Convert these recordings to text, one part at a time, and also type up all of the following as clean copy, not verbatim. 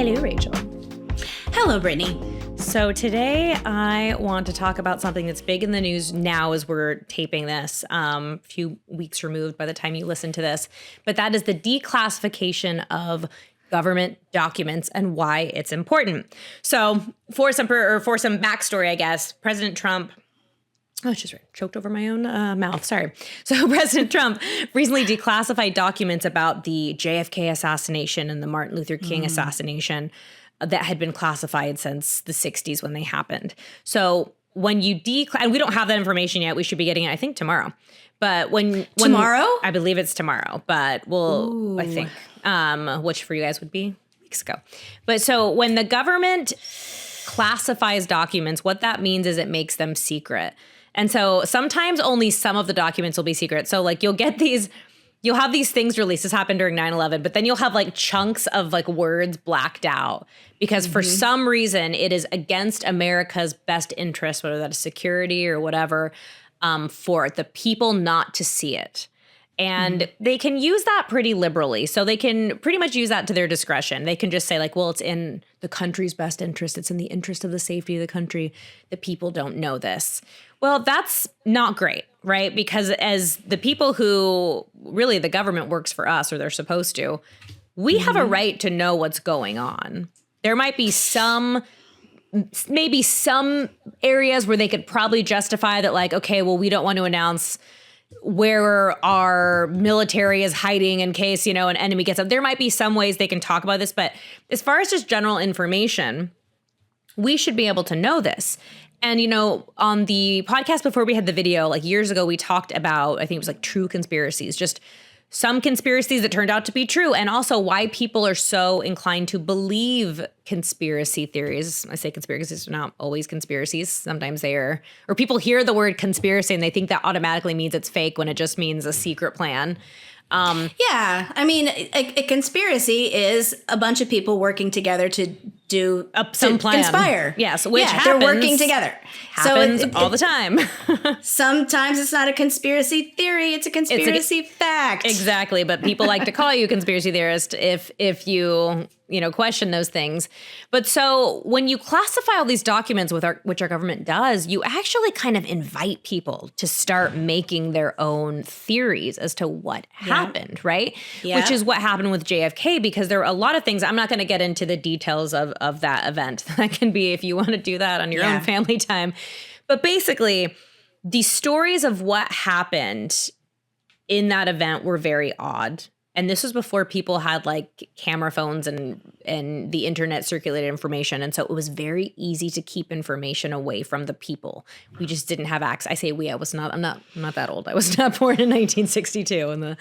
Hello, Rachel. Hello, Brittany. So today I want to talk about something that's big in the news now as we're taping this, a few weeks removed by the time you listen to this, but that is the declassification of government documents and why it's important. So for some backstory, I guess, President Trump, I just choked over my own mouth. Sorry. So President Trump recently declassified documents about the JFK assassination and the Martin Luther King assassination that had been classified since the 60s when they happened. So when you and we don't have that information yet. We should be getting it, I think, tomorrow. But when Tomorrow? I believe it's tomorrow, but Ooh. I think, which for you guys would be weeks ago. But so when the government classifies documents, what that means is it makes them secret. And so sometimes only some of the documents will be secret. So like you'll have these things released. This happened during 9/11, but then you'll have like chunks of like words blacked out because for some reason it is against America's best interest, whether that is security or whatever, for the people not to see it. And they can use that pretty liberally. So they can pretty much use that to their discretion. They can just say like, well, it's in the country's best interest. It's in the interest of the safety of the country. The people don't know this. Well, that's not great, right? Because as the people who really the government works for us, or they're supposed to, we have a right to know what's going on. There might be maybe some areas where they could probably justify that like, okay, well, we don't want to announce where our military is hiding in case, an enemy gets up. There might be some ways they can talk about this, but as far as just general information, we should be able to know this. And, on the podcast before we had the video, like years ago, we talked about, I think it was like true conspiracies, just some conspiracies that turned out to be true, and also why people are so inclined to believe conspiracy theories. I say conspiracies are not always conspiracies. Sometimes they are, or people hear the word conspiracy and they think that automatically means it's fake when it just means a secret plan. Yeah. I mean, a conspiracy is a bunch of people working together to do some plan. Conspire. Yes, which happens, they're working together. Happens all the time. Sometimes it's not a conspiracy theory, it's a conspiracy fact. Exactly, but people like to call you a conspiracy theorist if you question those things. But so when you classify all these documents which our government does, you actually kind of invite people to start making their own theories as to what happened, right? Yeah. Which is what happened with JFK, because there are a lot of things. I'm not going to get into the details of that event. That can be if you want to do that on your own family time. But basically, the stories of what happened in that event were very odd. And this was before people had like camera phones and the internet circulated information. And so it was very easy to keep information away from the people. We just didn't have access. I say we, I'm not that old. I was not born in 1962 when the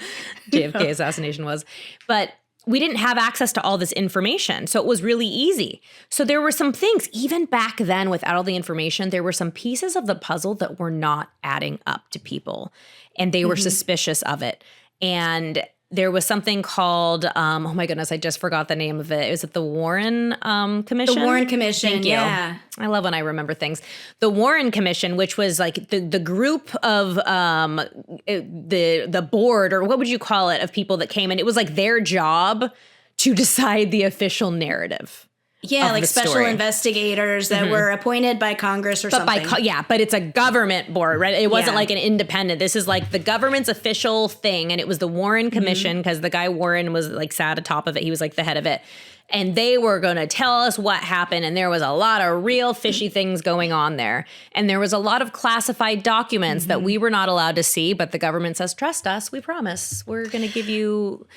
JFK assassination was. But we didn't have access to all this information. So it was really easy. So there were some things, even back then without all the information, there were some pieces of the puzzle that were not adding up to people. And they were suspicious of it. And there was something called, oh my goodness, I just forgot the name of it. Is it the Warren Commission? The Warren Commission, Thank you. yeah. I love when I remember things. The Warren Commission, which was like the group of the board, or what would you call it, of people that came, and it was like their job to decide the official narrative. Yeah, like special investigators that were appointed by Congress or something. But it's a government board, right? It wasn't like an independent. This is like the government's official thing. And it was the Warren Commission, because the guy Warren was like sat atop of it. He was like the head of it. And they were going to tell us what happened. And there was a lot of real fishy things going on there. And there was a lot of classified documents that we were not allowed to see. But the government says, trust us, we promise. We're going to give you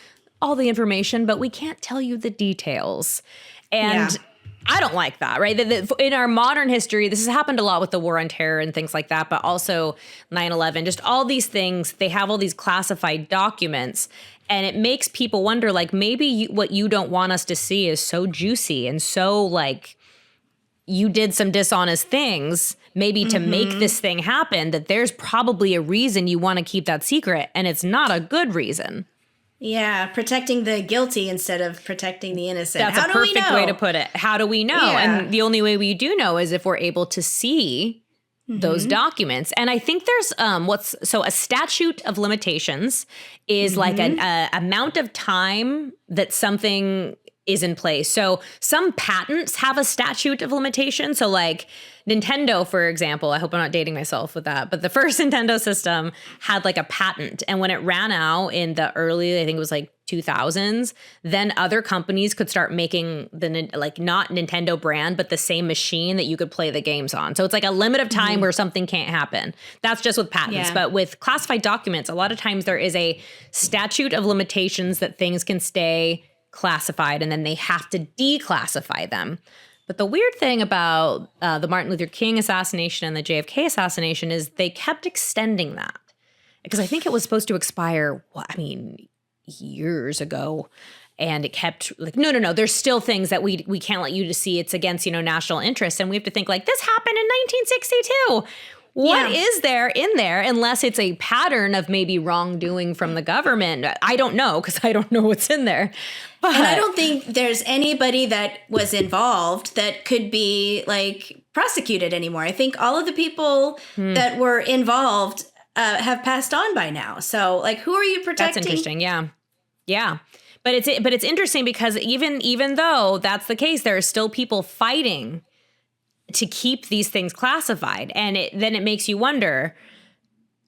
all the information, but we can't tell you the details. And I don't like that, right? In our modern history, this has happened a lot with the war on terror and things like that, but also 9/11, just all these things, they have all these classified documents, and it makes people wonder, like, maybe what you don't want us to see is so juicy and so, like, you did some dishonest things, maybe to make this thing happen, that there's probably a reason you want to keep that secret, and it's not a good reason. Yeah, protecting the guilty instead of protecting the innocent. That's a perfect way to put it. How do we know? Yeah. And the only way we do know is if we're able to see those documents. And I think there's a statute of limitations is like an amount of time that something is in place. So some patents have a statute of limitation. So like Nintendo, for example, I hope I'm not dating myself with that, but the first Nintendo system had like a patent. And when it ran out in the early, I think it was like 2000s, then other companies could start making the like not Nintendo brand, but the same machine that you could play the games on. So it's like a limit of time where something can't happen. That's just with patents. But with classified documents, a lot of times there is a statute of limitations that things can stay classified and then they have to declassify them. But the weird thing about the Martin Luther King assassination and the JFK assassination is they kept extending that because I think it was supposed to expire, years ago. And it kept like, no, there's still things that we can't let you to see. It's against, national interest. And we have to think like this happened in 1962. What is there in there unless it's a pattern of maybe wrongdoing from the government? I don't know because I don't know what's in there. But and I don't think there's anybody that was involved that could be like prosecuted anymore. I think all of the people that were involved have passed on by now. So like, who are you protecting? That's interesting. Yeah. But it's interesting because even though that's the case, there are still people fighting to keep these things classified. And then it makes you wonder,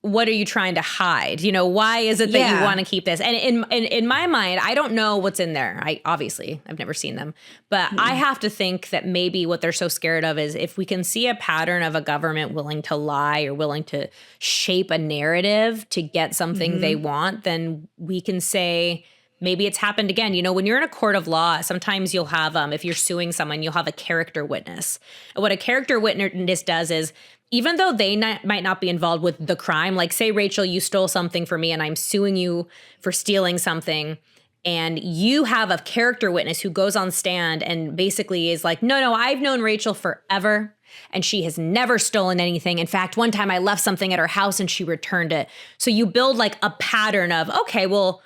what are you trying to hide? Why is it that you want to keep this? And in my mind, I don't know what's in there. I've never seen them, but I have to think that maybe what they're so scared of is if we can see a pattern of a government willing to lie or willing to shape a narrative to get something they want, then we can say, maybe it's happened again. When you're in a court of law, sometimes you'll have, if you're suing someone, you'll have a character witness. And what a character witness does is, even though they might not be involved with the crime, like say, Rachel, you stole something from me and I'm suing you for stealing something, and you have a character witness who goes on stand and basically is like, no, I've known Rachel forever and she has never stolen anything. In fact, one time I left something at her house and she returned it. So you build like a pattern of, okay, well,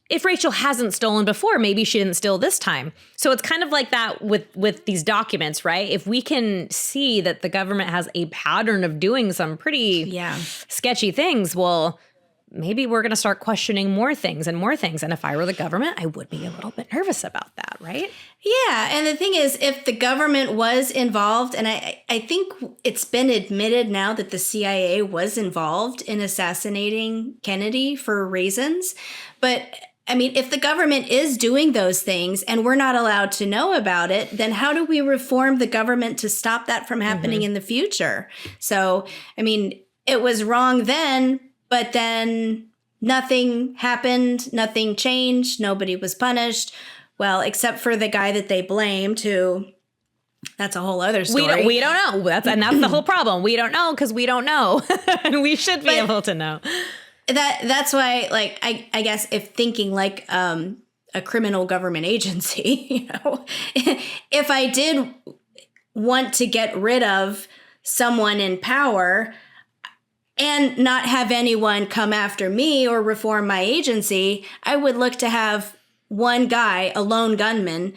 if Rachel hasn't stolen before, maybe she didn't steal this time. So it's kind of like that with these documents, right? If we can see that the government has a pattern of doing some pretty sketchy things, well, maybe we're going to start questioning more things and more things. And if I were the government, I would be a little bit nervous about that, right? Yeah. And the thing is, if the government was involved, and I think it's been admitted now that the CIA was involved in assassinating Kennedy for reasons, but I mean, if the government is doing those things and we're not allowed to know about it, then how do we reform the government to stop that from happening in the future? So, I mean, it was wrong then, but then nothing happened, nothing changed, nobody was punished. Well, except for the guy that they blamed, who that's a whole other story. We don't know. That's the whole problem. We don't know because we don't know. And we should be able to know. That's why, like, I guess if thinking like a criminal government agency, if I did want to get rid of someone in power and not have anyone come after me or reform my agency, I would look to have one guy, a lone gunman,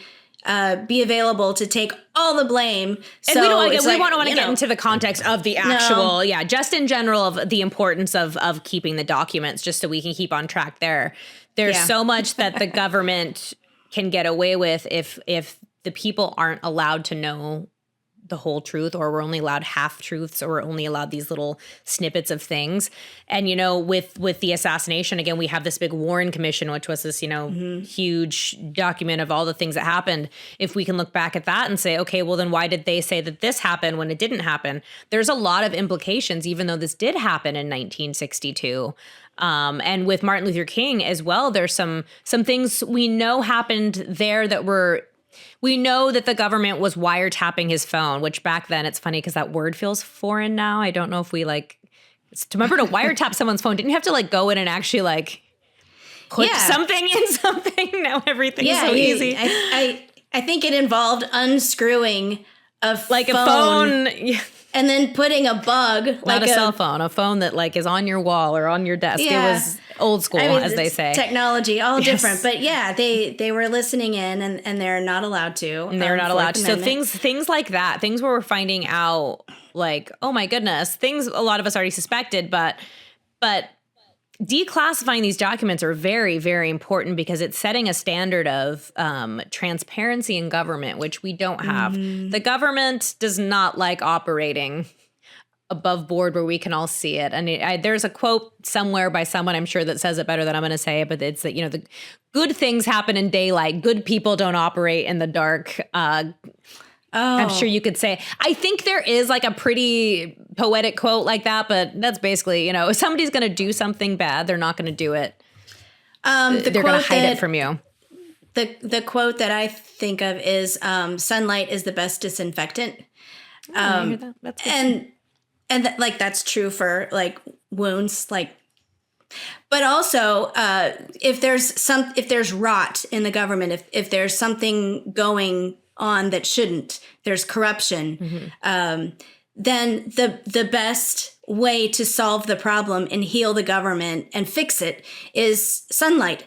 be available to take all the blame. And so we don't want to get into the context of the actual, just in general of the importance of keeping the documents, just so we can keep on track there. There's so much that the government can get away with if the people aren't allowed to know the whole truth, or we're only allowed half truths, or we're only allowed these little snippets of things. And, with the assassination, again, we have this big Warren Commission, which was this, huge document of all the things that happened. If we can look back at that and say, okay, well, then why did they say that this happened when it didn't happen? There's a lot of implications, even though this did happen in 1962. And with Martin Luther King as well, there's some things we know happened there that we know that the government was wiretapping his phone, which back then, it's funny because that word feels foreign now. I don't know if we remember to wiretap someone's phone. Didn't you have to go in and actually put something in something? Now everything's so easy. I think it involved unscrewing a phone. And then putting a bug, not a cell phone, a phone that is on your wall or on your desk. Yeah. It was old school, as they say. Technology, all different. But they were listening in and they're not allowed to. And they're not allowed to. So things like that, things where we're finding out oh my goodness, things a lot of us already suspected, but declassifying these documents are very, very important because it's setting a standard of transparency in government, which we don't have. The government does not like operating above board where we can all see it. And there's a quote somewhere by someone, I'm sure, that says it better than I'm going to say it, but it's that, the good things happen in daylight. Good people don't operate in the dark. I'm sure you could say, I think there is like a pretty poetic quote like that, but that's basically, if somebody's going to do something bad, they're not going to do it. They're going to hide it from you. The quote that I think of is sunlight is the best disinfectant. I hear that. That's good. That's true for like wounds, but also if there's rot in the government, if there's something going on that shouldn't, there's corruption, then the best way to solve the problem and heal the government and fix it is sunlight,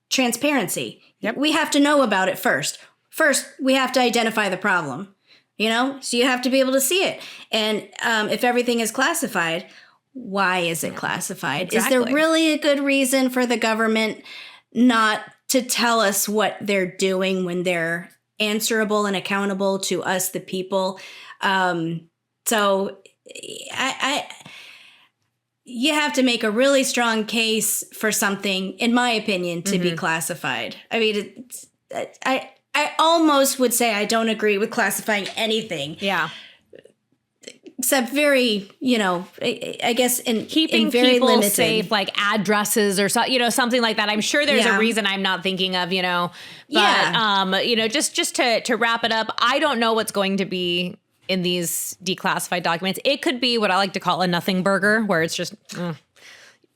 transparency. Yep. We have to know about it first. First, we have to identify the problem, so you have to be able to see it. And if everything is classified, why is it classified? Exactly. Is there really a good reason for the government not to tell us what they're doing when they're answerable and accountable to us, the people? So you have to make a really strong case for something, in my opinion, to be classified. I mean, I almost would say I don't agree with classifying anything. Yeah. Except very, I guess keeping in very people limited. safe, like addresses or something like that. I'm sure there's a reason I'm not thinking of, but just to wrap it up, I don't know what's going to be in these declassified documents. It could be what I like to call a nothing burger, where it's just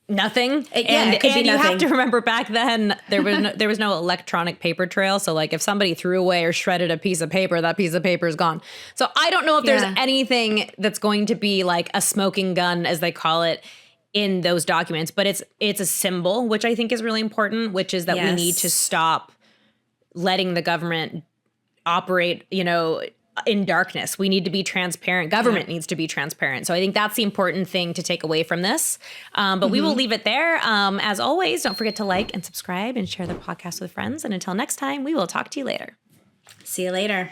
nothing. It could be you nothing. have to remember back then there was no electronic paper trail. So like if somebody threw away or shredded a piece of paper, that piece of paper is gone. So I don't know if there's anything that's going to be like a smoking gun, as they call it, in those documents. But it's a symbol, which I think is really important, which is that we need to stop letting the government operate, in darkness. We need to be transparent. Government needs to be transparent. So I think that's the important thing to take away from this. But we will leave it there. As always, don't forget to like and subscribe and share the podcast with friends. And until next time, we will talk to you later. See you later.